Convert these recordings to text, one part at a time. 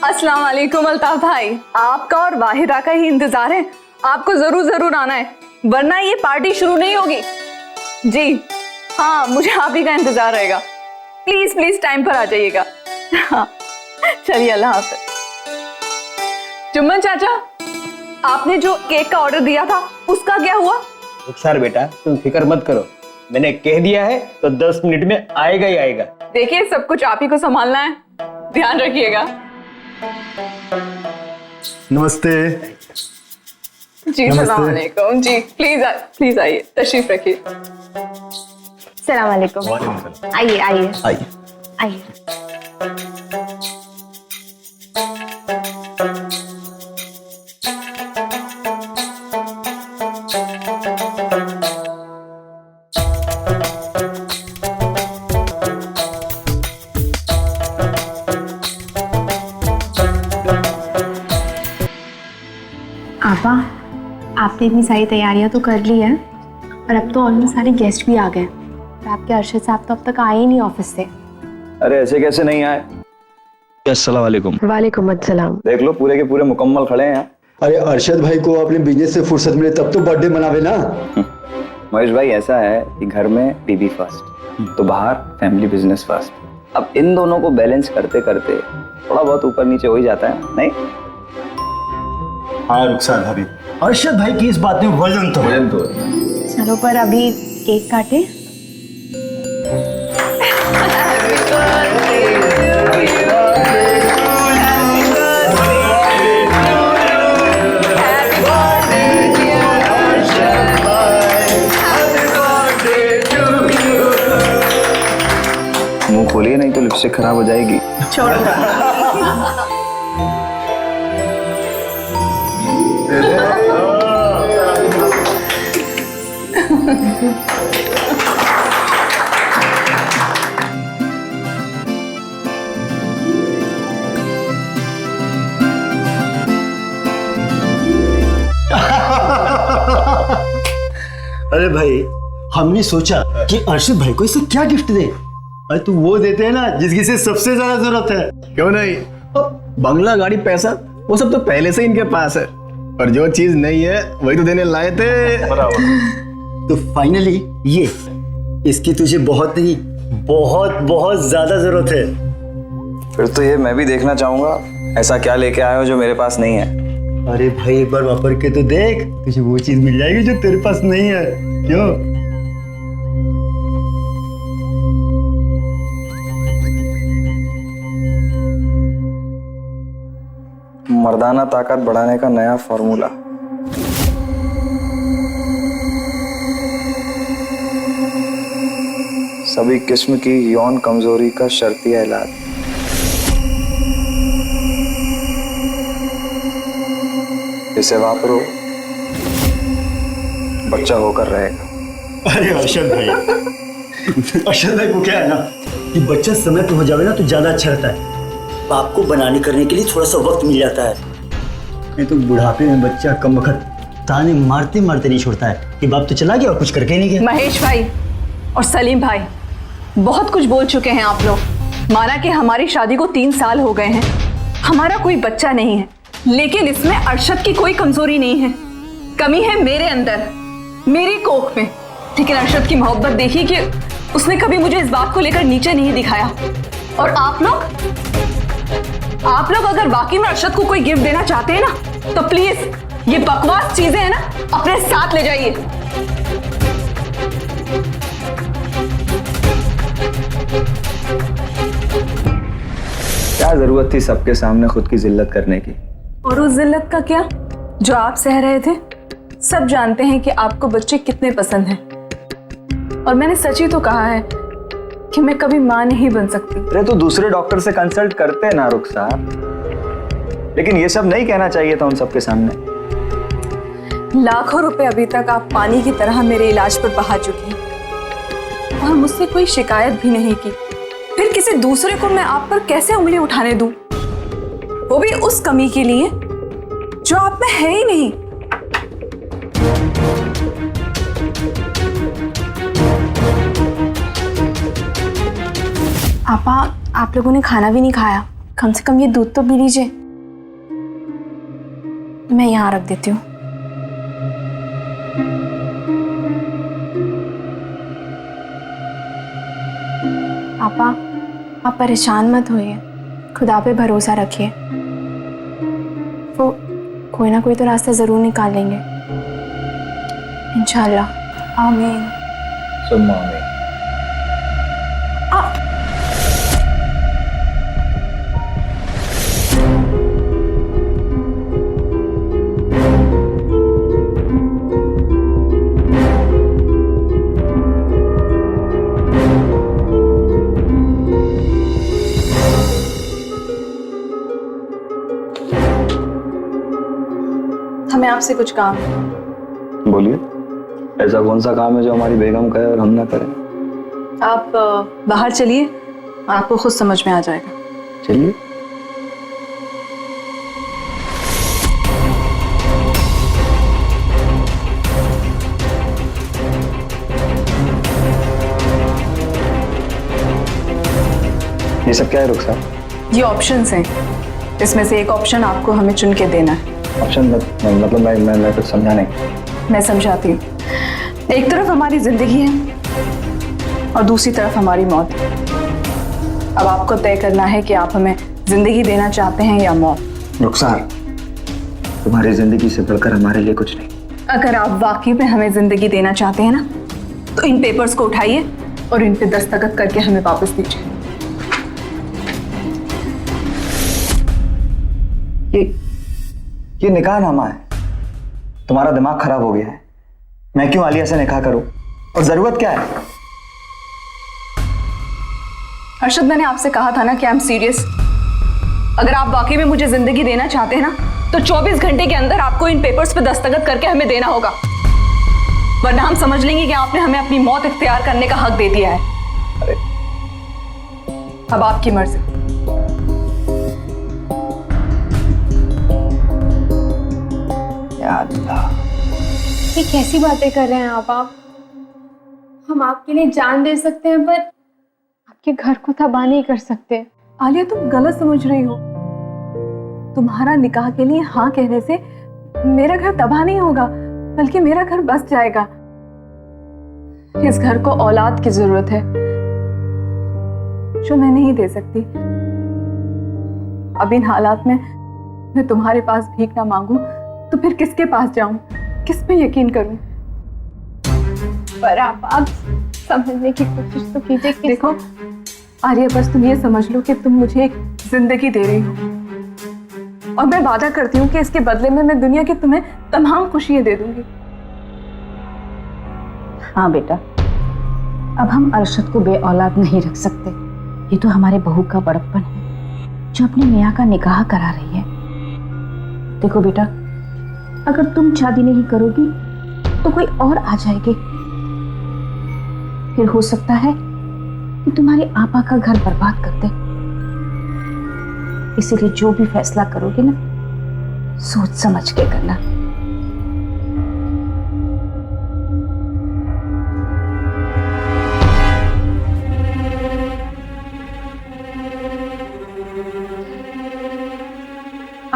अस्सलाम वालेकुम अल्ताफ भाई, आपका और वाहिदा का ही इंतजार है। आपको जरूर आना है, वरना ये पार्टी शुरू नहीं होगी। जी हाँ, मुझे आप ही का इंतजार रहेगा। प्लीज टाइम पर आ जाइएगा। हाँ, चलिए, अल्लाह हाफ़िज़। जुम्मन चाचा, आपने जो केक का ऑर्डर दिया था उसका क्या हुआ? रुखसार बेटा, तुम फिक्र मत करो, मैंने कह दिया है तो 10 मिनट में आएगा ही आएगा। देखिए, सब कुछ आप ही को संभालना है, ध्यान रखिएगा। नमस्ते जी, सलाम अलैकुम। जी प्लीज आइए, तशरीफ रखिए। सलाम अलैकुम। आइए आइए आइए। आइए। आपा, आपने इतनी सारी तैयारियां तो कर ली है और अब तो ऑलमोस्ट सारे गेस्ट भी आ गए। और आपके अरशद साहब तो अब तक आए ही नहीं ऑफिस से। अरे ऐसे कैसे नहीं आए? अस्सलाम वालेकुम। वालेकुम अस्सलाम। देख लो, पूरे के पूरे मुकम्मल खड़े हैं। अरे अरशद भाई को अपने बिजनेस से फुर्सत मिले तब तो बर्थडे मनावे ना। महेश भाई, ऐसा है कि घर में बीबी फर्स्ट तो बाहर फैमिली बिजनेस फर्स्ट। अब इन दोनों को बैलेंस करते करते थोड़ा बहुत ऊपर नीचे हो ही जाता है, नहीं? हाँ रुखसार भाभी, अरशद भाई की इस बात में वजन तो चलो, पर अभी केक काटे। मुंह खोलिए, नहीं तो लिपस्टिक खराब हो जाएगी। छोड़ो। अरे भाई, हमने सोचा कि अरशद भाई को इससे क्या गिफ्ट दे। अरे तू वो देते हैं ना जिसकी से सबसे ज्यादा जरूरत है। क्यों नहीं? बंगला, गाड़ी, पैसा वो सब तो पहले से इनके पास है, पर जो चीज नहीं है वही तो देने लाए थे। तो फाइनली ये इसकी तुझे बहुत नहीं, बहुत बहुत ज्यादा जरूरत है। फिर तो ये मैं भी देखना चाहूंगा, ऐसा क्या लेके आए हो जो मेरे पास नहीं है। अरे भाई, एक बार वापर के तो देख, तुझे वो चीज मिल जाएगी जो तेरे पास नहीं है। क्यों? मर्दाना ताकत बढ़ाने का नया फॉर्मूला। सभी किस्म की यौन कमजोरी का शर्तिया इलाज। इसे वापरो, बच्चा होकर रहेगा। अरे अरशद भाई, अरशद भाई को क्या है ना कि बच्चा समय पे हो जावे ना तो ज्यादा अच्छा रहता है। बाप को बनाने करने के लिए थोड़ा सा वक्त मिल जाता है, नहीं तो बुढ़ापे में बच्चा कम वक्त ताने मारते मारते नहीं छोड़ता है कि बाप तो चला गया और कुछ करके नहीं गया। महेश भाई और सलीम भाई, बहुत कुछ बोल चुके हैं आप लोग। माना कि हमारी शादी को 3 साल हो गए हैं, हमारा कोई बच्चा नहीं है, लेकिन इसमें अरशद की कोई कमजोरी नहीं है। कमी है मेरे अंदर, मेरी कोख में। लेकिन अरशद की मोहब्बत देखिए कि उसने कभी मुझे इस बात को लेकर नीचे नहीं दिखाया। और आप लोग अगर वाकई में अरशद को कोई गिफ्ट देना चाहते हैं ना, तो प्लीज ये बकवास चीजें हैं ना, अपने साथ ले जाइए। क्या जरूरत थी सबके सामने खुद की जिल्लत करने की? और उस जिल्लत का क्या जो आप सह रहे थे? सब जानते हैं कि आपको बच्चे कितने पसंद हैं, और मैंने सच ही तो कहा है कि मैं कभी मां नहीं बन सकती। अरे तो दूसरे डॉक्टर से कंसल्ट करते ना रुखसार, लेकिन ये सब नहीं कहना चाहिए था उन सबके सामने। लाखों रुपए अभी तक आप पानी की तरह मेरे इलाज पर बहा चुकी हैं और मुझसे कोई शिकायत भी नहीं की। फिर किसी दूसरे को मैं आप पर कैसे उंगली उठाने दूं, वो भी उस कमी के लिए जो आप में है ही नहीं। आपा, आप लोगों ने खाना भी नहीं खाया, कम से कम ये दूध तो पी लीजिए। मैं यहाँ रख देती हूँ। पापा, आप परेशान मत होइए, खुदा पे भरोसा रखिए। वो कोई ना कोई तो रास्ता जरूर निकालेंगे, इंशाल्लाह। आमीन। सुम्मा आमीन। हमें आपसे कुछ काम है। बोलिए, ऐसा कौन सा काम है जो हमारी बेगम कहे और हम ना करें? आप बाहर चलिए, आपको खुद समझ में आ जाएगा। चलिए। ये सब क्या है रुखसार? ये ऑप्शंस हैं, इसमें से एक ऑप्शन आपको हमें चुन के देना है। ऑप्शन मतलब मैं कुछ समझा नहीं। मैं समझाती हूँ। एक तरफ हमारी जिंदगी है और दूसरी तरफ हमारी मौत। अब आपको तय करना है कि आप हमें जिंदगी देना चाहते हैं या मौत। रुखसार, तुम्हारी जिंदगी से बढ़कर हमारे लिए कुछ नहीं। अगर आप वाकई में हमें जिंदगी देना चाहते हैं ना, तो इन पेपर्स को उठाइए और इन पे दस्तखत करके हमें वापस दीजिए। ये निकाह नामा है। तुम्हारा दिमाग खराब हो गया है। मैं क्यों आलिया से निकाह करूं? और जरूरत क्या है? अर्शद, मैंने आपसे कहा था ना कि आई एम सीरियस। अगर आप वाकई में मुझे जिंदगी देना चाहते हैं ना, तो 24 घंटे के अंदर आपको इन पेपर्स पे दस्तखत करके हमें देना होगा, वरना हम समझ लेंगे कि आपने हमें अपनी मौत इख्तियार करने का हक दे दिया है। अरे अब आपकी मर्जी। या अल्लाह, ये कैसी बातें कर रहे हैं आप? हम आपके लिए जान दे सकते हैं, पर आपके घर को तबाह नहीं कर सकते। आलिया, तुम गलत समझ रही हो। तुम्हारा निकाह के लिए हाँ कहने से मेरा घर तबाह नहीं होगा, बल्कि मेरा घर बस जाएगा। इस घर को औलाद की जरूरत है जो मैं नहीं दे सकती। अब इन हालात में मैं तुम्हारे पास भीख ना मांगू तो फिर किसके पास जाऊं, किस पे यकीन करूं? पर आप समझने की कोशिश तो कीजिए। देखो आलिया, बस तुम ये समझ लो कि तुम मुझे एक जिंदगी दे रही हो, और मैं वादा करती हूँ कि इसके बदले में मैं दुनिया की तुम्हें तमाम खुशियां दे दूंगी। हाँ बेटा, अब हम अरशद को बे औलाद नहीं रख सकते। ये तो हमारे बहू का बड़प्पन है जो अपने मियाँ का निकाह करा रही है। देखो बेटा, अगर तुम शादी नहीं करोगी तो कोई और आ जाएगी, फिर हो सकता है कि तुम्हारे आपा का घर बर्बाद कर दे। इसीलिए जो भी फैसला करोगे ना, सोच समझ के करना।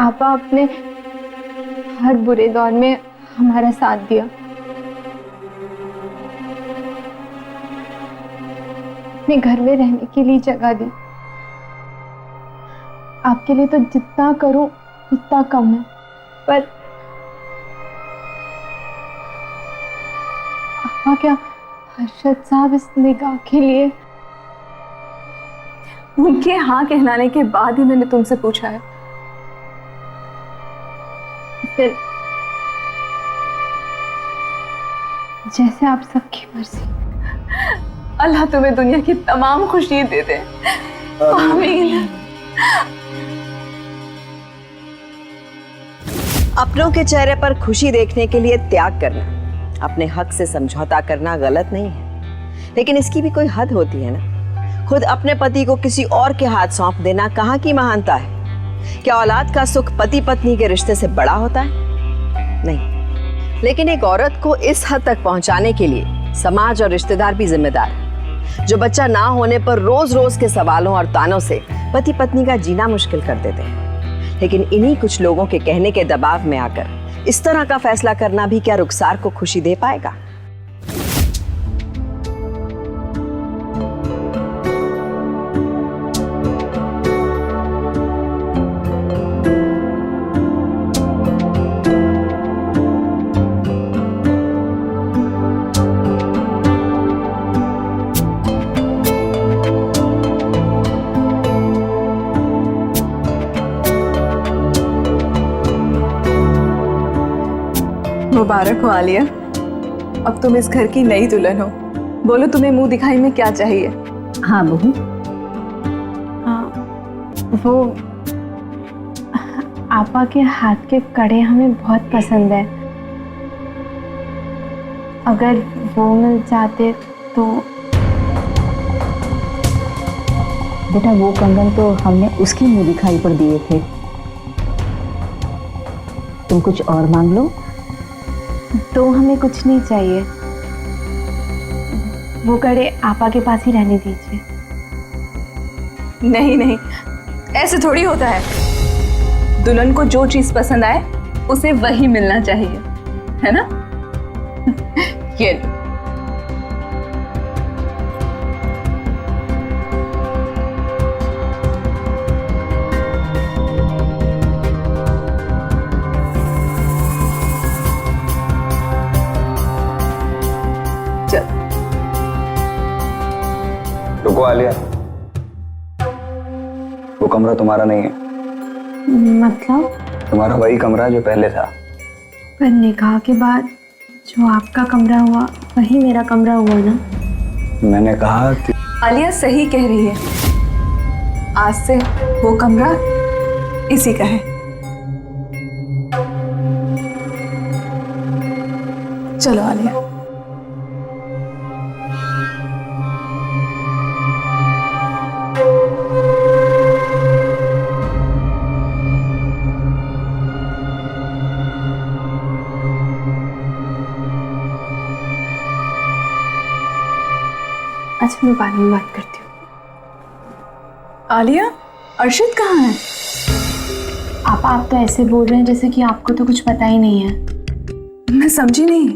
आपा अपने हर बुरे दौर में हमारा साथ दिया। अपने घर में रहने के लिए जगह दी। आपके लिए तो जितना करूं उतना कम है, पर आपा क्या अरशद साहब इस निकाह के लिए? उनके हाँ कहलाने के बाद ही मैंने तुमसे पूछा है। फिर जैसे आप सबकी मर्जी। अल्लाह तुम्हें दुनिया की तमाम खुशी दे दे। आमीन। अपनों के चेहरे पर खुशी देखने के लिए त्याग करना, अपने हक से समझौता करना गलत नहीं है, लेकिन इसकी भी कोई हद होती है ना। खुद अपने पति को किसी और के हाथ सौंप देना कहाँ की महानता है? क्या औलाद का सुख पति पत्नी के रिश्ते से बड़ा होता है? नहीं। लेकिन एक औरत को इस हद तक पहुंचाने के लिए समाज और रिश्तेदार भी जिम्मेदार है। जो बच्चा ना होने पर रोज रोज के सवालों और तानों से पति पत्नी का जीना मुश्किल कर देते हैं। लेकिन इन्हीं कुछ लोगों के कहने के दबाव में आकर इस तरह का फैसला करना भी क्या रुखसार को खुशी दे पाएगा? मुबारक हो आलिया, अब तुम इस घर की नई दुल्हन हो। बोलो तुम्हें मुंह दिखाई में क्या चाहिए? हाँ बहू, वो आपा के हाथ के कड़े हमें बहुत पसंद है। अगर वो मिल जाते तो। बेटा वो कंगन तो हमने उसकी मुंह दिखाई पर दिए थे, तुम कुछ और मांग लो। तो हमें कुछ नहीं चाहिए, वो कड़े आपा के पास ही रहने दीजिए। नहीं नहीं, ऐसे थोड़ी होता है। दुल्हन को जो चीज पसंद आए उसे वही मिलना चाहिए, है ना? ये लो। रुको आलिया, वो कमरा तुम्हारा नहीं है। मतलब? तुम्हारा वही कमरा जो पहले था। पर निकाह के बाद जो आपका कमरा हुआ वही मेरा कमरा हुआ ना। मैंने कहा कि आलिया सही कह रही है, आज से वो कमरा इसी का है। चलो आलिया। अच्छा मैं बाद में बात करती हूँ। आलिया, अर्शिद कहाँ है? आप तो ऐसे बोल रहे हैं जैसे कि आपको तो कुछ पता ही नहीं है। मैं समझी नहीं।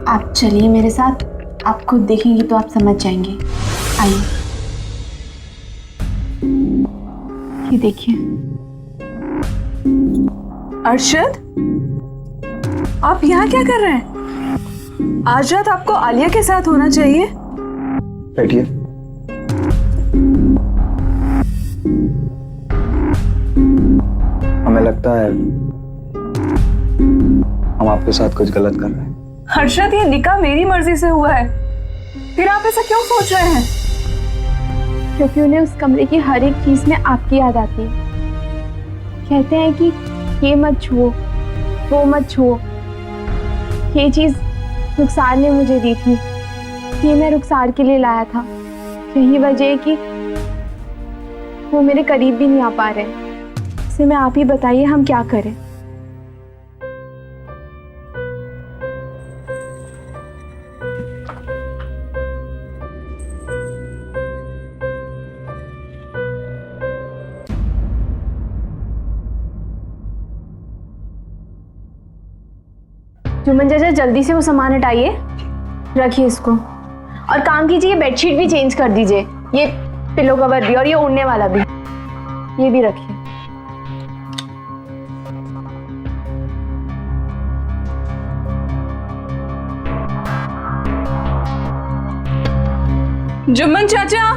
आप चलिए मेरे साथ, आप खुद देखेंगी तो आप समझ जाएंगे। आइए, ये देखिए। अर्शद, आप यहाँ क्या कर रहे हैं? आज रात आपको आलिया के साथ होना चाहिए। बैठिए। हमें लगता है हम आपके साथ कुछ गलत कर रहे हैं। हर्षद, ये निकाह मेरी मर्जी से हुआ है, फिर आप ऐसा क्यों सोच रहे हैं? क्योंकि उन्हें उस कमरे की हर एक चीज में आपकी याद आती है। कहते हैं कि ये मत छुओ, वो मत छुओ। ये चीज रुखसार ने मुझे दी थी, ये मैं रुखसार के लिए लाया था। यही वजह है कि वो मेरे करीब भी नहीं आ पा रहे। इसे मैं आप ही बताइए हम क्या करें। जुम्मन चाचा जल्दी से वो सामान हटाइए, रखिए इसको, और काम कीजिए बेडशीट भी चेंज कर दीजिए, ये पिलो कवर भी और ये ओढ़ने वाला भी, ये भी रखिए। जुम्मन चाचा,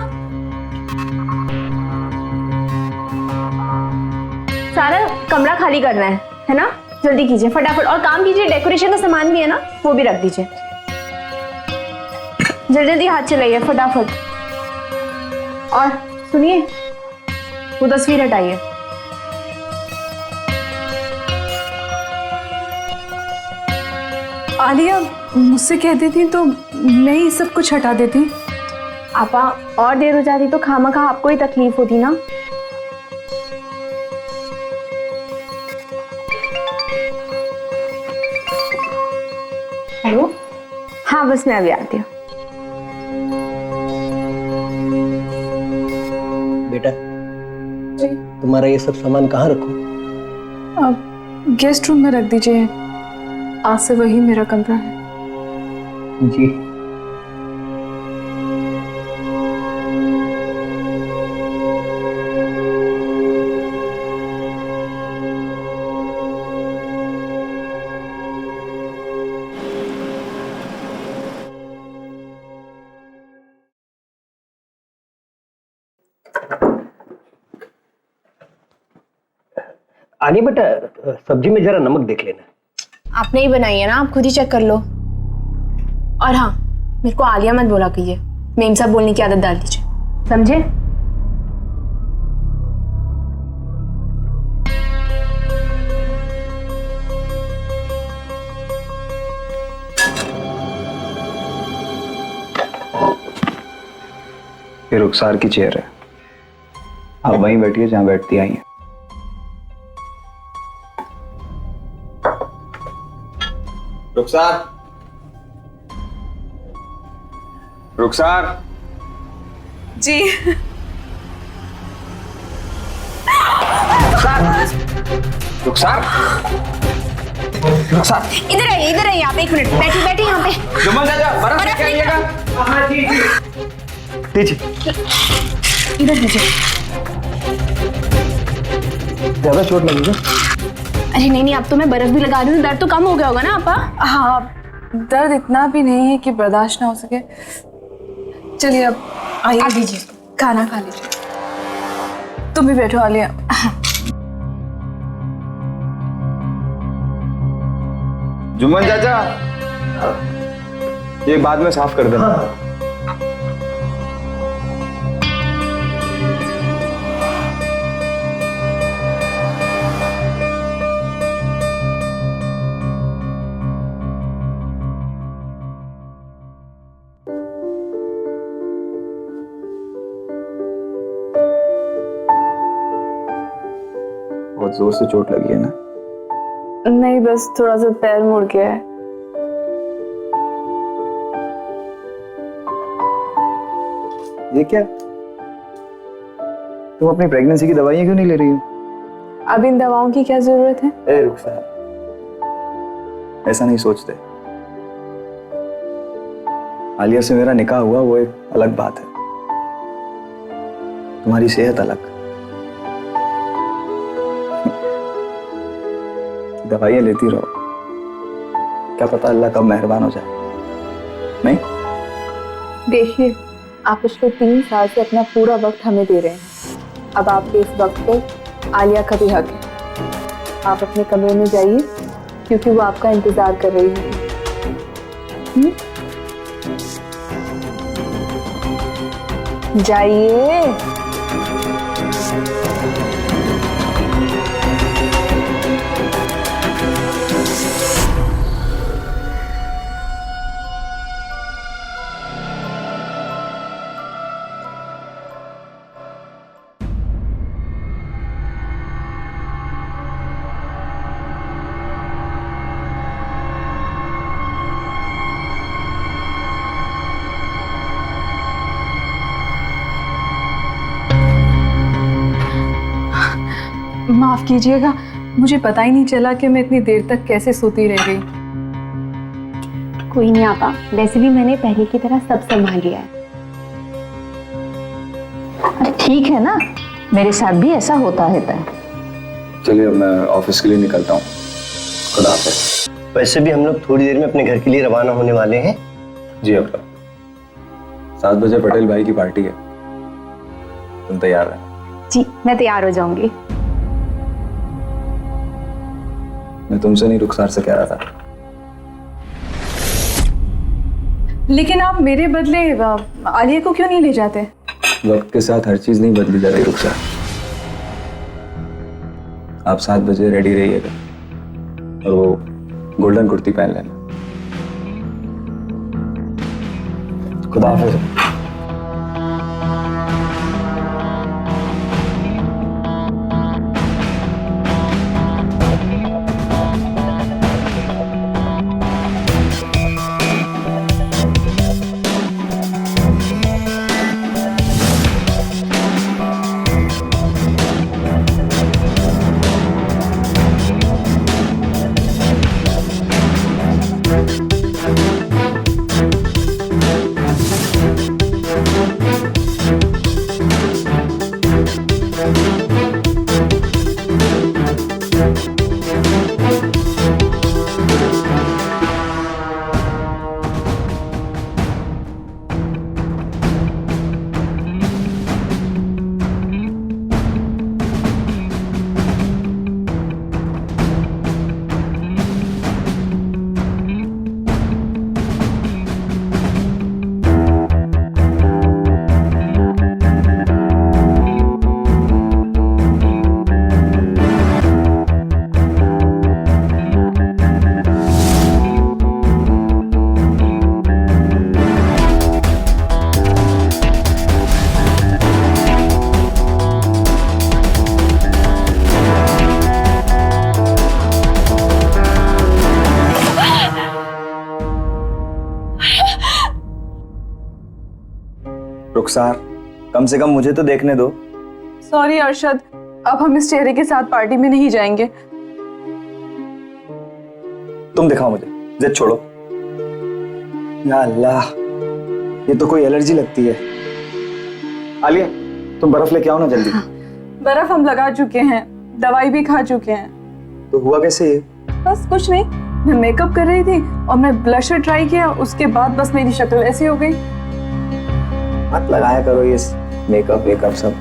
सारा कमरा खाली करना है ना? जल्दी कीजिए फटाफट, और काम कीजिए, डेकोरेशन का सामान भी है ना, वो भी रख दीजिए। जल्दी जल्दी हाथ चलाइए फटाफट। और सुनिए, वो तस्वीर हटाइए। आलिया मुझसे कह देती तो मैं ही सब कुछ हटा देती। आपा और देर हो जाती तो खामखा आपको ही तकलीफ होती ना। हेलो, हाँ बस मैं अभी आती हूँ। तुम्हारा ये सब सामान कहाँ रखूं? अब गेस्ट रूम में रख दीजिए, आज से वही मेरा कमरा है। जी। आगे बेटा, सब्जी में जरा नमक देख लेना। आपने ही बनाई है ना, आप खुद ही चेक कर लो। और हाँ, मेरे को आलिया मत बोला कीजिए, मेम साहब बोलने की आदत डाल दीजिए, समझे? ये रुखसार की चेयर है, आप वहीं बैठिए जहां बैठती आई हैं। रुखसार, रुखसार जी। रुखसार, रुखसार, इधर आइए आप, 1 मिनट बैठिए बैठिए यहाँ पे। जुम्मन चाचा बर्फ लेके आइएगा। दीजिए। इधर दीजिए। ज्यादा चोट लगेगा? अरे नहीं, अब तो मैं बर्फ भी लगा रही हूँ, दर्द तो कम हो गया होगा ना आपा? हाँ, दर्द इतना भी नहीं है कि बर्दाश्त ना हो सके। चलिए अब आइए, दीजिए, खाना खा लीजिए। तुम भी बैठो आलिया। जुम्मन चाचा, ये बाद में साफ कर देना। बहुत जोर से चोट लगी है ना? नहीं, बस थोड़ा सा पैर मुड़ गया है। ये क्या? तुम अपनी प्रेगनेंसी की दवाइयां क्यों नहीं ले रही हो? अब इन दवाओं की क्या जरूरत है? ए रुखसार, ऐसा नहीं सोचते। आलिया से मेरा निकाह हुआ वो एक अलग बात है, तुम्हारी सेहत अलग। दवाइयां लेती रहो, क्या पता अल्लाह कब मेहरबान हो जाए। नहीं? देखिए, आप उसको 3 साल से अपना पूरा वक्त हमें दे रहे हैं। अब आपके इस वक्त पे आलिया का भी हक है। आप अपने कमरे में जाइए, क्योंकि वो आपका इंतजार कर रही है। जाइए। माफ कीजिएगा, मुझे पता ही नहीं चला कि मैं इतनी देर तक कैसे सोती रह गई। कोई नहीं आपा, वैसे भी मैंने पहले की तरह सब संभाल लिया है। अरे ठीक है ना, मेरे साथ भी ऐसा होता है। चलिए अब मैं ऑफिस के लिए निकलता हूँ। खुदा हाफिज़। वैसे भी हम लोग थोड़ी देर में अपने घर के लिए रवाना होने वाले हैं। जी अब 7 बजे पटेल भाई की पार्टी है, तुम तैयार है? जी, मैं तैयार हो जाऊंगी। मैं तुमसे नहीं रुखसार से कह रहा था। लेकिन आप मेरे बदले आलिया को क्यों नहीं ले जाते? वक्त के साथ हर चीज नहीं बदली जाती रुखसार। आप 7 बजे रेडी रहिएगा और वो गोल्डन कुर्ती पहन लेना। खुदा हाफिज़। रुखसार, कम से कम मुझे तो देखने दो। सॉरी अरशद, अब हम इस चेहरे के साथ पार्टी में नहीं जाएंगे। तुम दिखाओ मुझे, जिद छोड़ो। या अल्लाह, ये तो कोई एलर्जी लगती है। आलिया, तुम बर्फ लेके आओ ना जल्दी। बर्फ हम लगा चुके हैं, दवाई भी खा चुके हैं। तो हुआ कैसे ये? बस कुछ नहीं, मैं मेकअप कर रही थी और मैं ब्लशर ट्राई किया, उसके बाद बस मेरी शक्ल ऐसी हो गई। मत लगाया करो ये मेकअप वेकअप सब।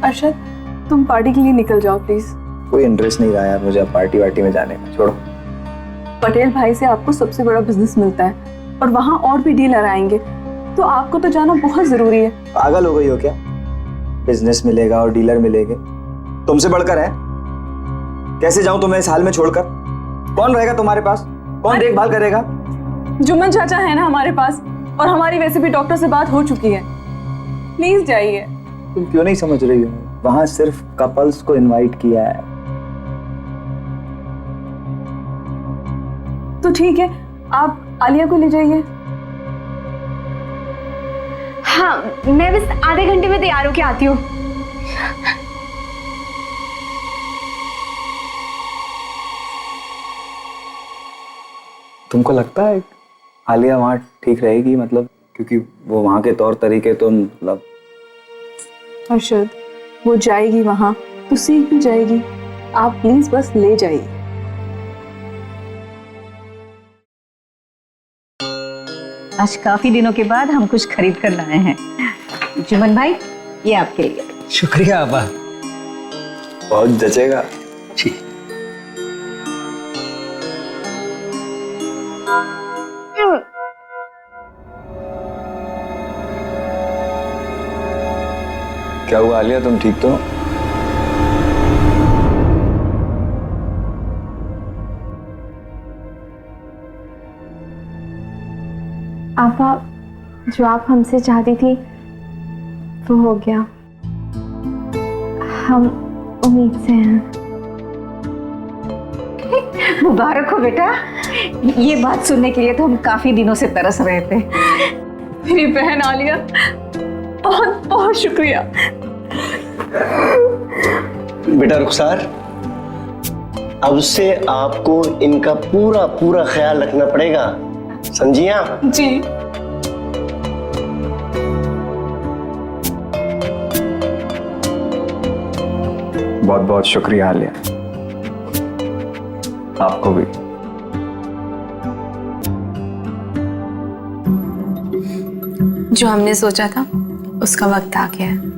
अरशद, तुम पार्टी के लिए निकल जाओ प्लीज। कोई इंटरेस्ट नहीं रहा यार मुझे अब पार्टी वार्टी में जाने का, छोड़ो। पटेल भाई से आपको सबसे बड़ा बिजनेस मिलता है और वहाँ और भी डीलर आएंगे, तो आपको तो जाना बहुत जरूरी है। पागल हो गई हो क्या? बिजनेस मिलेगा और डीलर मिलेंगे, तुमसे बढ़कर है? कैसे जाऊं तुम्हें इस हाल में छोड़कर? कौन रहेगा तुम्हारे पास? कौन देखभाल करेगा? जुम्मन चाचा है ना हमारे पास, और हमारी वैसे भी डॉक्टर से बात हो चुकी है। प्लीज जाइए। तुम क्यों नहीं समझ रही हो? वहां सिर्फ कपल्स को इनवाइट किया है। तो ठीक है, आप आलिया को ले जाइए। हाँ, मैं बस आधे घंटे में तैयार होके आती हूँ। तुमको लगता है आलिया वहां ठीक रहेगी? मतलब क्योंकि वो वहां के तौर तरीके तो मतलब। अरशद, वो जाएगी वहां तो सीख भी जाएगी। आप प्लीज बस ले जाइए। आज काफी दिनों के बाद हम कुछ खरीद कर लाए हैं। जुम्मन भाई, ये आपके लिए। शुक्रिया आपा। बहुत जचेगा। जी। क्या हुआ आलिया, तुम ठीक तो? आपा, जो आप हमसे चाहती थी वो हो गया। हम उम्मीद से हैं। मुबारक हो बेटा, ये बात सुनने के लिए तो हम काफी दिनों से तरस रहे थे। मेरी बहन आलिया, बहुत बहुत शुक्रिया। बेटा रुखसार, अब से आपको इनका पूरा पूरा ख्याल रखना पड़ेगा, समझिया? जी। बहुत बहुत शुक्रिया आलिया, आपको भी। जो हमने सोचा था उसका वक्त आ गया है।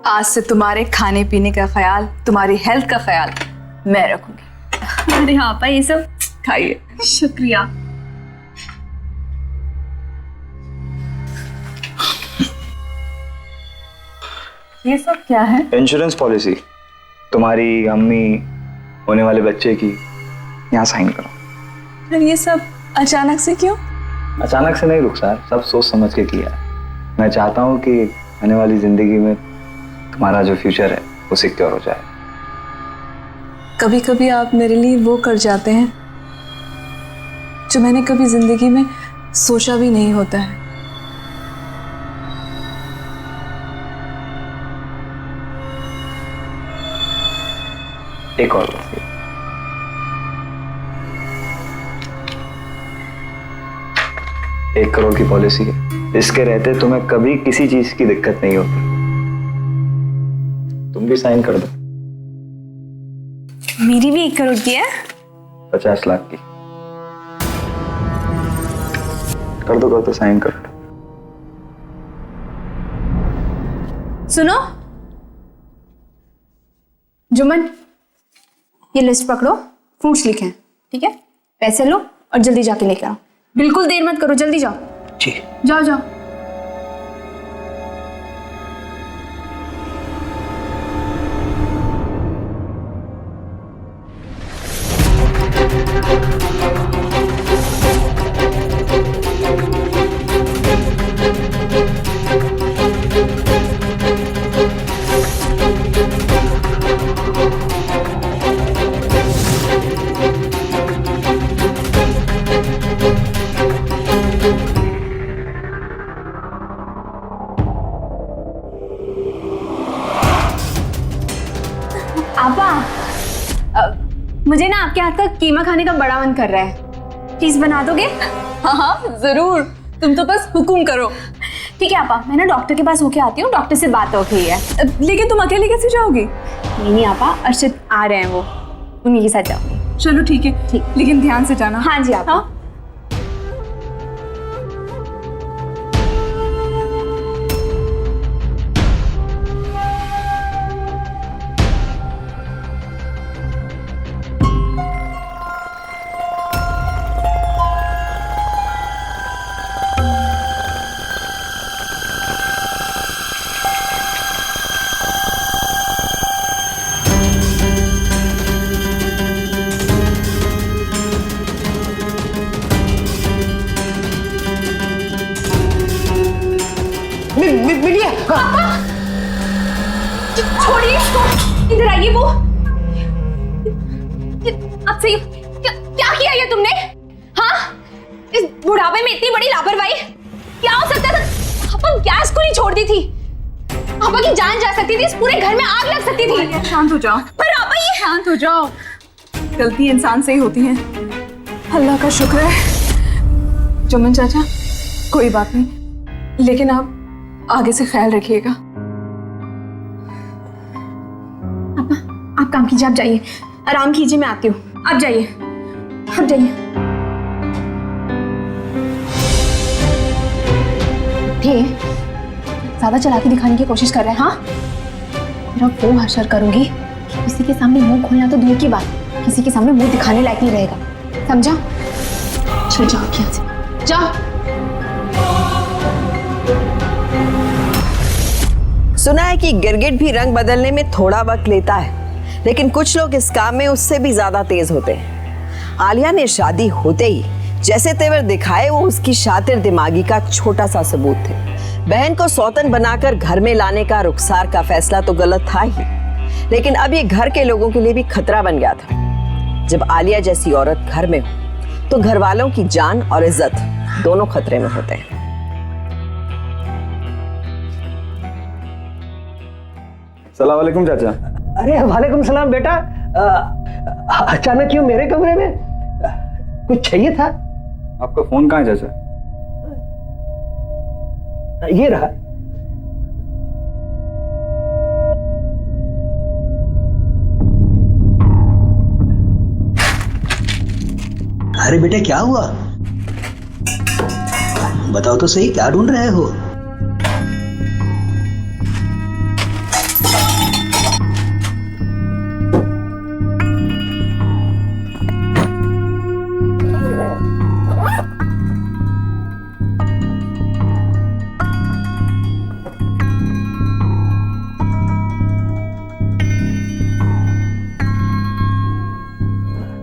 आज से तुम्हारे खाने पीने का ख्याल, तुम्हारी हेल्थ का ख्याल मैं रखूंगी। अरे हाँ पापा, ये सब खाइए। शुक्रिया। ये सब क्या है? इंश्योरेंस पॉलिसी, तुम्हारी अम्मी होने वाले बच्चे की। यहाँ साइन करो। फिर ये सब अचानक से क्यों? अचानक से नहीं रुखसार, सब सोच समझ के किया है। मैं चाहता हूँ कि आने वाली जिंदगी में तुम्हारा जो फ्यूचर है वो सिक्योर हो जाए। कभी कभी आप मेरे लिए वो कर जाते हैं जो मैंने कभी जिंदगी में सोचा भी नहीं होता है। एक और बात, 1 करोड़ की पॉलिसी है, इसके रहते तुम्हें कभी किसी चीज की दिक्कत नहीं होती। तुम भी साइन कर दो। मेरी भी 1 करोड़ की है? 50 लाख की। कर दो साइन कर दो। सुनो जुम्मन, ये लिस्ट पकड़ो, फ्रूट्स लिखे हैं, ठीक है? पैसे लो और जल्दी जाके लेकर आओ। बिल्कुल देर मत करो, जल्दी जाओ। जी। जाओ जाओ। पापा, मुझे ना आपके हाथ का कीमा खाने का बड़ा मन कर रहा है, प्लीज बना दोगे? हाँ हाँ जरूर, तुम तो बस हुक्म करो। ठीक है आपा, मैं ना डॉक्टर के पास होके आती हूँ, डॉक्टर से बात हो गई है। लेकिन तुम अकेले कैसे जाओगी? नहीं आपा, अर्षित आ रहे हैं, वो उन्हीं के साथ जाऊंगी। चलो ठीक है, ठीक। लेकिन ध्यान से जाना। हाँ जी आपा। हाँ? मिलिए। छोड़िए इसको, इधर आइए। वो आपसे क्या किया ये तुमने? हाँ, इस बुढ़ापे में इतनी बड़ी लापरवाही क्या हो सकता था? आपा गैस को नहीं छोड़ दी थी, आपा की जान जा सकती थी, इस पूरे घर में आग लग सकती थी। शांत हो जाओ। पर आपा ये शांत हो जाओ, गलती इंसान से ही होती है। अल्लाह का शुक्र है। चमन चाचा, कोई बात नहीं, लेकिन आप आगे से ख्याल रखिएगा। आप काम कीजिए, आप जाइए, आराम कीजिए, मैं आती हूँ। आप जाइए, आप जाइए। ठीक, ज्यादा चालाकी दिखाने की कोशिश कर रहे हैं। हाँ, मेरा वो हशर करूंगी कि किसी के सामने मुंह खोलना तो दूर की बात, किसी के सामने मुंह दिखाने लायक नहीं रहेगा, समझा? चलो जाओ यहाँ से, जाओ। सुना है कि गिरगिट भी रंग बदलने में थोड़ा वक्त लेता है, लेकिन कुछ लोग इस काम में उससे भी ज्यादा तेज होते हैं। आलिया ने शादी होते ही जैसे तेवर दिखाए वो उसकी शातिर दिमागी का छोटा सा सबूत थे। बहन को सौतन बनाकर घर में लाने का रुखसार का फैसला तो गलत था ही, लेकिन अब ये घर के लोगों के लिए भी खतरा बन गया था। जब आलिया जैसी औरत घर में हो तो घर वालों की जान और इज्जत दोनों खतरे में होते हैं। सलाम वालेकुम चाचा। अरे वालेकुम सलाम बेटा। अचानक क्यों मेरे कमरे में? कुछ चाहिए था? आपका फोन कहाँ है चाचा? ये रहा। अरे बेटा क्या हुआ? बताओ तो सही, क्या ढूंढ रहे हो?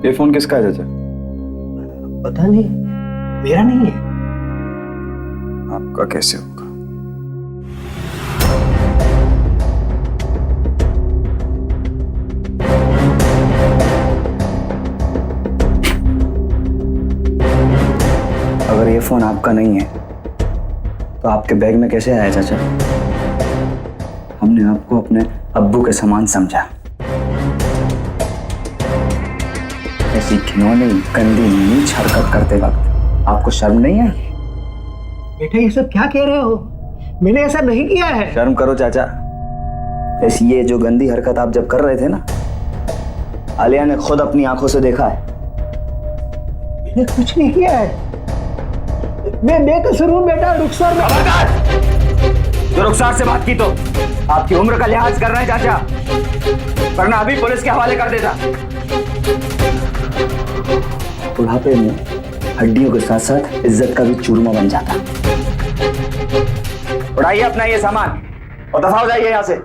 ये फोन किसका है चाचा? पता नहीं, मेरा नहीं है। आपका कैसे होगा? अगर ये फोन आपका नहीं है तो आपके बैग में कैसे आया चाचा? हमने आपको अपने अब्बू के समान समझा। ऐसी खिलौने गंदी नीच हरकत करते वक्त आपको शर्म नहीं आई? बेटा ये सब क्या कह रहे हो? मैंने ऐसा नहीं किया है। शर्म करो चाचा। ऐसी ये जो गंदी हरकत आप जब कर रहे थे ना, आलिया ने खुद अपनी आंखों से देखा है। मैंने कुछ नहीं किया है, मैं बेकसूर हूं बेटा। रुखसार जो रुखसार से बात की तो आपकी उम्र का लिहाज कर रहे हैं चाचा, वरना अभी पुलिस के हवाले कर देता। बुढ़ापे में हड्डियों के साथ साथ इज्जत का भी चूरमा बन जाता। उठाइए अपना ये सामान और दफा हो जाइए यहां से।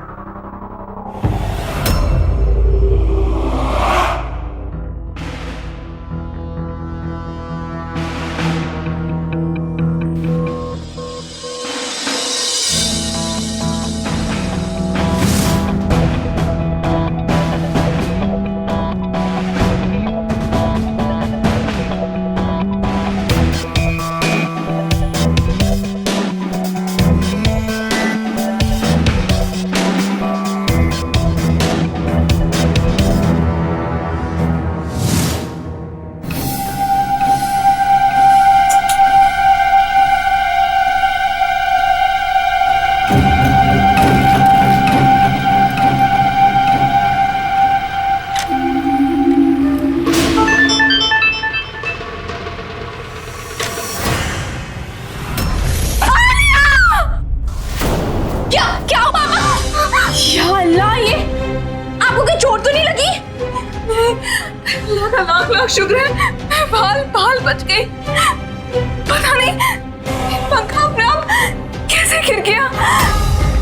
अल्लाह, ये आपको कोई चोट तो नहीं लगी? अल्लाह का लाख लाख शुक्र है, बाल बच गए। पता नहीं पंखा अपने आप कैसे गिर गया।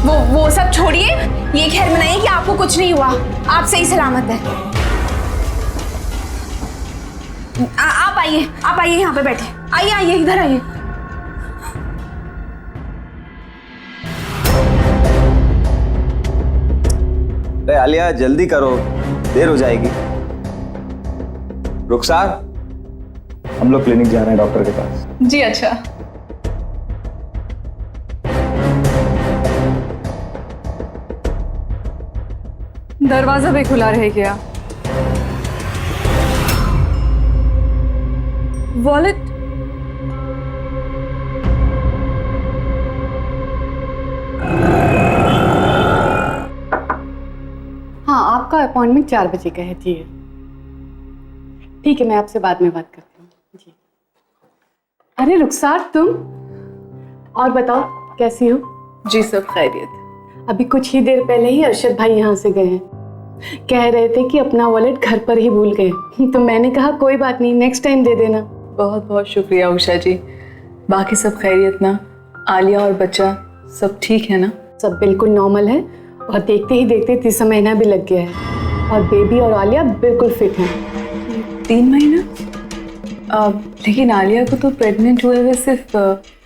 वो सब छोड़िए, ये खैर मनाइए कि आपको कुछ नहीं हुआ, आप सही सलामत है। आप आइए यहाँ पे बैठे। आइए इधर आइए। अरे आलिया जल्दी करो, देर हो जाएगी। रुखसार, हम लोग क्लिनिक जा रहे हैं डॉक्टर के पास। जी अच्छा। दरवाजा भी खुला रह गया। वॉलेट? हाँ, आपका अपॉइंटमेंट 4 बजे का है जी। ठीक है, मैं आपसे बाद में बात करती हूँ जी। अरे रुखसार, तुम और बताओ कैसी हो? जी सब खैरियत। अभी कुछ ही देर पहले ही अरशद भाई यहाँ से गए हैं, कह रहे थे कि अपना वॉलेट घर पर ही भूल गए। तो मैंने कहा कोई बात नहीं, नेक्स्ट टाइम दे देना। बहुत बहुत शुक्रिया उषा जी। बाकी सब खैरियत ना? आलिया और बच्चा सब ठीक है ना? सब बिल्कुल नॉर्मल है, और देखते ही देखते 3 महीना भी लग गया है, और बेबी और आलिया बिल्कुल फिट हैं। 3 महीना? लेकिन आलिया को तो प्रेग्नेंट हुए हुए सिर्फ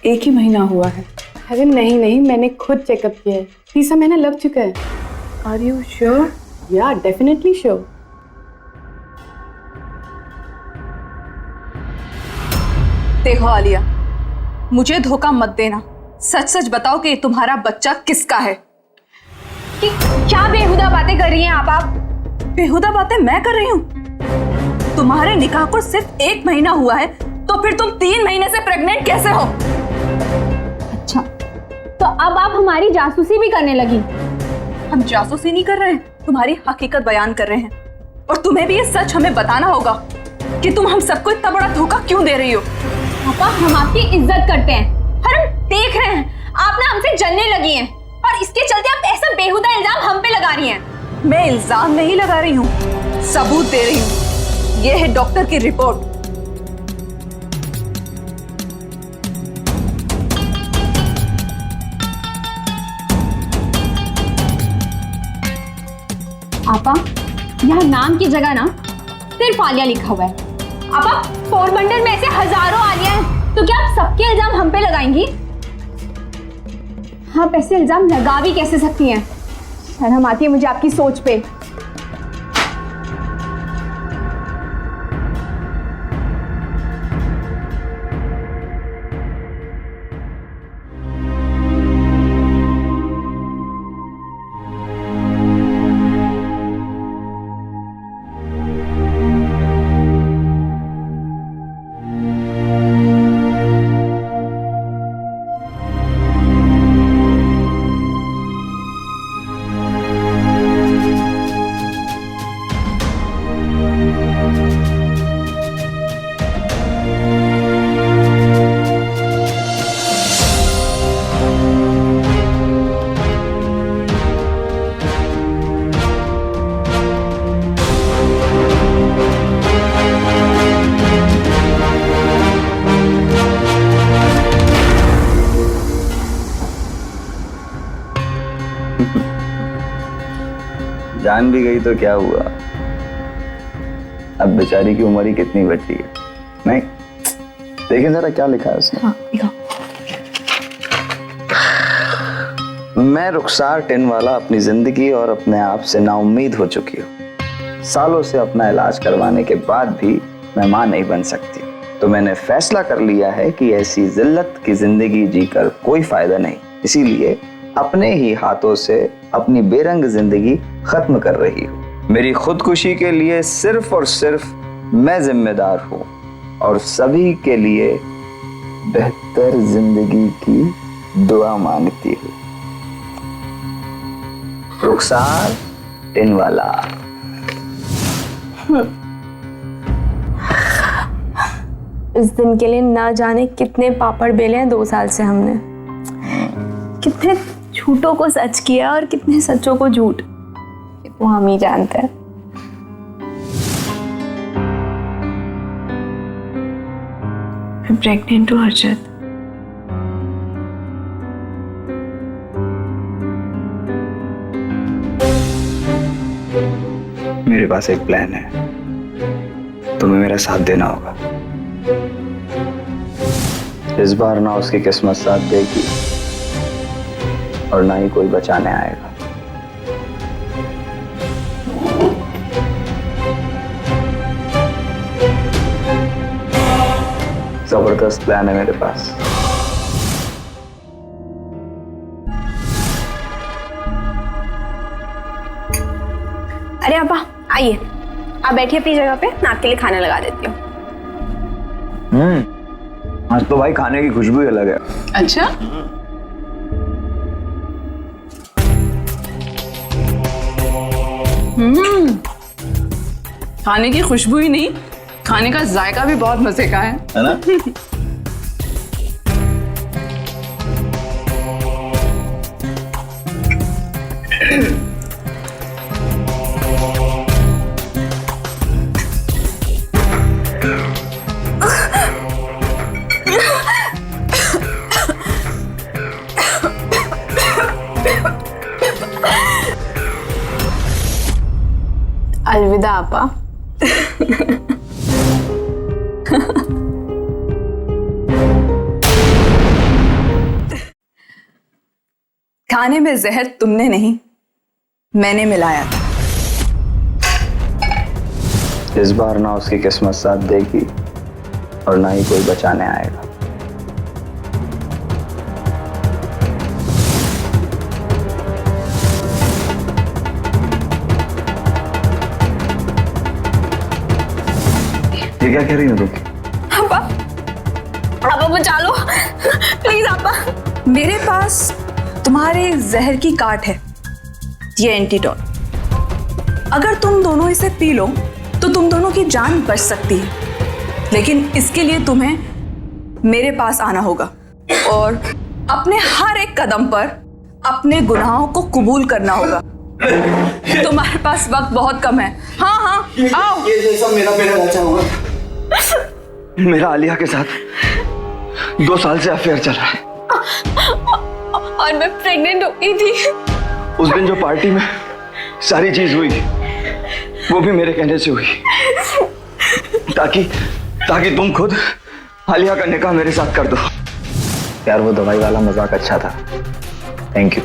1 ही महीना हुआ है। अरे नहीं, मैंने खुद चेकअप किया है, 3 महीना लग चुका है। Are you sure? या डेफिनेटली श्योर। देखो आलिया, मुझे धोखा मत देना, सच सच बताओ कि तुम्हारा बच्चा किसका है। कि क्या बेहुदा बातें कर रही हैं आप? बेहुदा बातें मैं कर रही हूँ? तुम्हारे निकाह को सिर्फ 1 महीना हुआ है, तो फिर तुम 3 महीने से प्रेग्नेंट कैसे हो? अच्छा, तो अब आप हमारी जासूसी भी करने लगी? हम जासूसी नहीं कर रहे हैं, तुम्हारी हकीकत बयान कर रहे हैं। और तुम्हें भी ये सच हमें बताना होगा कि तुम हम सबको इतना बड़ा धोखा क्यों दे रही हो। पापा, हम आपकी इज्जत करते हैं और हम देख रहे हैं आप ना हमसे जलने लगी हैं, और इसके चलते आप ऐसा बेहुदा इल्जाम हम पे लगा रही हैं। मैं इल्जाम नहीं लगा रही हूँ, सबूत दे रही हूँ। ये है डॉक्टर की रिपोर्ट। आपा, यहाँ नाम की जगह ना सिर्फ आलिया लिखा हुआ है। आपा, पोरबंदर में ऐसे हजारों आलिया हैं, तो क्या आप सबके इल्जाम हम पे लगाएंगी? आप ऐसे इल्जाम लगा भी कैसे सकती हैं? शर्म आती है मुझे आपकी सोच पे। जान भी गई तो क्या हुआ, अब बेचारी की उम्र ही कितनी बची है। नहीं, देखें जरा क्या लिखा है उसने। हाँ, लिखा। मैं रुखसार टिनवाला अपनी जिंदगी और अपने आप से नाउम्मीद हो चुकी हूँ। सालों से अपना इलाज करवाने के बाद भी मैं मां नहीं बन सकती, तो मैंने फैसला कर लिया है कि ऐसी जिल्लत की जिंदगी जीकर कोई फायदा नहीं, इसीलिए अपने ही हाथों से अपनी बेरंग जिंदगी खत्म कर रही हूँ। मेरी खुदकुशी के लिए सिर्फ और सिर्फ मैं जिम्मेदार हूँ, और सभी के लिए बेहतर जिंदगी की दुआ मांगती हूँ। रुखसार टिनवाला। इस दिन के लिए ना जाने कितने पापड़ बेले हैं 2 साल से हमने। कितने झूठों को सच किया और कितने सच्चों को झूठ। ये तो हम ही जानते हैं। मैं प्रेग्नेंट हूँ अर्शद। मेरे पास एक प्लान है, तुम्हें मेरा साथ देना होगा। इस बार ना उसकी किस्मत साथ देगी और ना ही कोई बचाने आएगा। जबरदस्त प्लान है मेरे पास। अरे अब्बा आइए, आप बैठिए अपनी जगह पे, मैं आपके लिए खाना लगा देती हूँ। आज तो भाई खाने की खुशबू ही अलग है। अच्छा, खाने की खुशबू ही नहीं, खाने का जायका भी बहुत मजे का है ना? अलविदा आपा। खाने में जहर तुमने नहीं, मैंने मिलाया था। इस बार ना उसकी किस्मत साथ देगी और ना ही कोई बचाने आएगा। ये क्या कह रही हो तुम? आपा, आपा बचा लो प्लीज आपा। मेरे पास तुम्हारे जहर की काट है, ये एंटीडोट। अगर तुम दोनों इसे पी लो तो तुम दोनों की जान बच सकती है, लेकिन इसके लिए तुम्हें मेरे पास आना होगा और अपने हर एक कदम पर अपने गुनाहों को कबूल करना होगा। तुम्हारे पास वक्त बहुत कम है। हाँ हाँ आओ। ये सब मेरा पहला बच्चा होगा। मेरा आलिया के साथ 2 साल से अफेयर चल रहा है और मैं प्रेग्नेंट हो गई थी। उस दिन जो पार्टी में सारी चीज हुई वो भी मेरे कहने से हुई, ताकि तुम खुद आलिया का निकाह मेरे साथ कर दो। यार वो दवाई वाला मजाक अच्छा था, थैंक यू।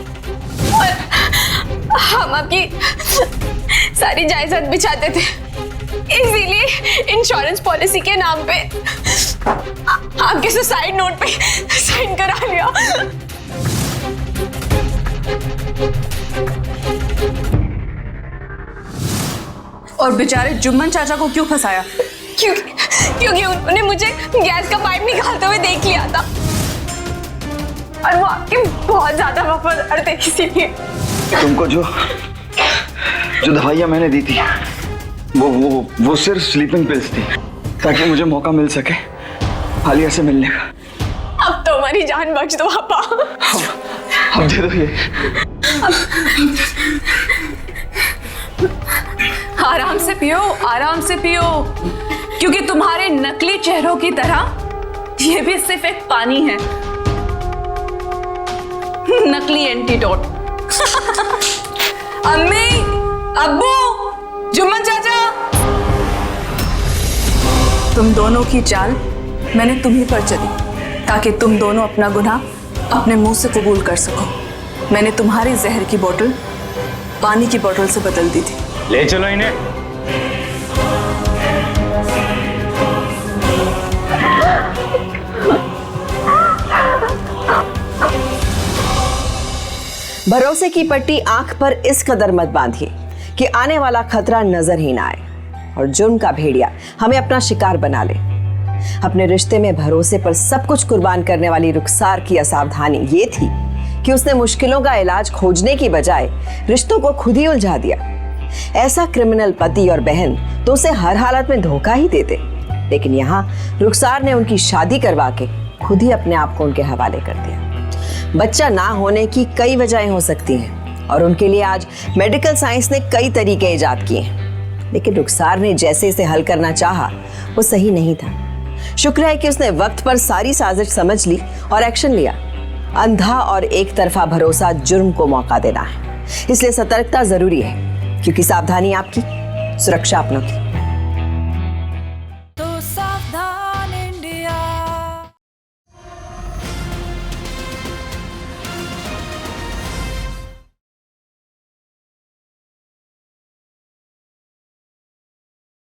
हम आपकी सारी जायदाद बिछाते थे, इसीलिए इंश्योरेंस पॉलिसी के नाम पे आपके सुसाइड नोट पे साइन करा लिया। और बेचारे जुम्मन चाचा को क्यों फंसाया? क्योंकि उन्होंने मुझे गैस का पाइप निकालते हुए देख लिया था और वो आपके बहुत ज्यादा वफादार थे, इसीलिए। तुमको जो दवाइयां मैंने दी थी वो सिर्फ स्लीपिंग पिल्स थी, ताकि मुझे मौका मिल सके आलिया से मिलने का। अब तो हमारी जान बच दो पापा। अब दे दो ये। आराम से पियो, आराम से पियो, क्योंकि तुम्हारे नकली चेहरों की तरह ये भी सिर्फ एक पानी है, नकली एंटीडोट। अम्मी, अब्बू, जुम्मन चाचा, तुम दोनों की चाल मैंने तुम्ही पर चली, ताकि तुम दोनों अपना गुनाह अपने मुंह से कबूल कर सको। मैंने तुम्हारी जहर की बोतल पानी की बोतल से बदल दी थी। ले चलो इन्हें। भरोसे की पट्टी आंख पर इस कदर मत बांधिए कि आने वाला खतरा नजर ही ना आए और जुर्म का भेड़िया हमें अपना शिकार बना ले। अपने रिश्ते में भरोसे पर सब कुछ कुर्बान करने वाली रुखसार की असावधानी ये थी कि उसने मुश्किलों का इलाज खोजने की बजाय रिश्तों को खुद ही उलझा दिया। ऐसा क्रिमिनल पति और बहन तो उसे हर हालत में धोखा ही देते, लेकिन यहाँ रुखसार ने उनकी शादी करवा के खुद ही अपने आप को उनके हवाले कर दिया। बच्चा ना होने की कई वजहें हो सकती हैं, और उनके लिए आज मेडिकल साइंस ने कई तरीके इजाद किए हैं, लेकिन रुखसार ने जैसे इसे हल करना चाहा वो सही नहीं था। शुक्र है कि उसने वक्त पर सारी साजिश समझ ली और एक्शन लिया। अंधा और एक तरफा भरोसा जुर्म को मौका देना है, इसलिए सतर्कता जरूरी है, क्योंकि सावधानी आपकी, सुरक्षा अपनों की।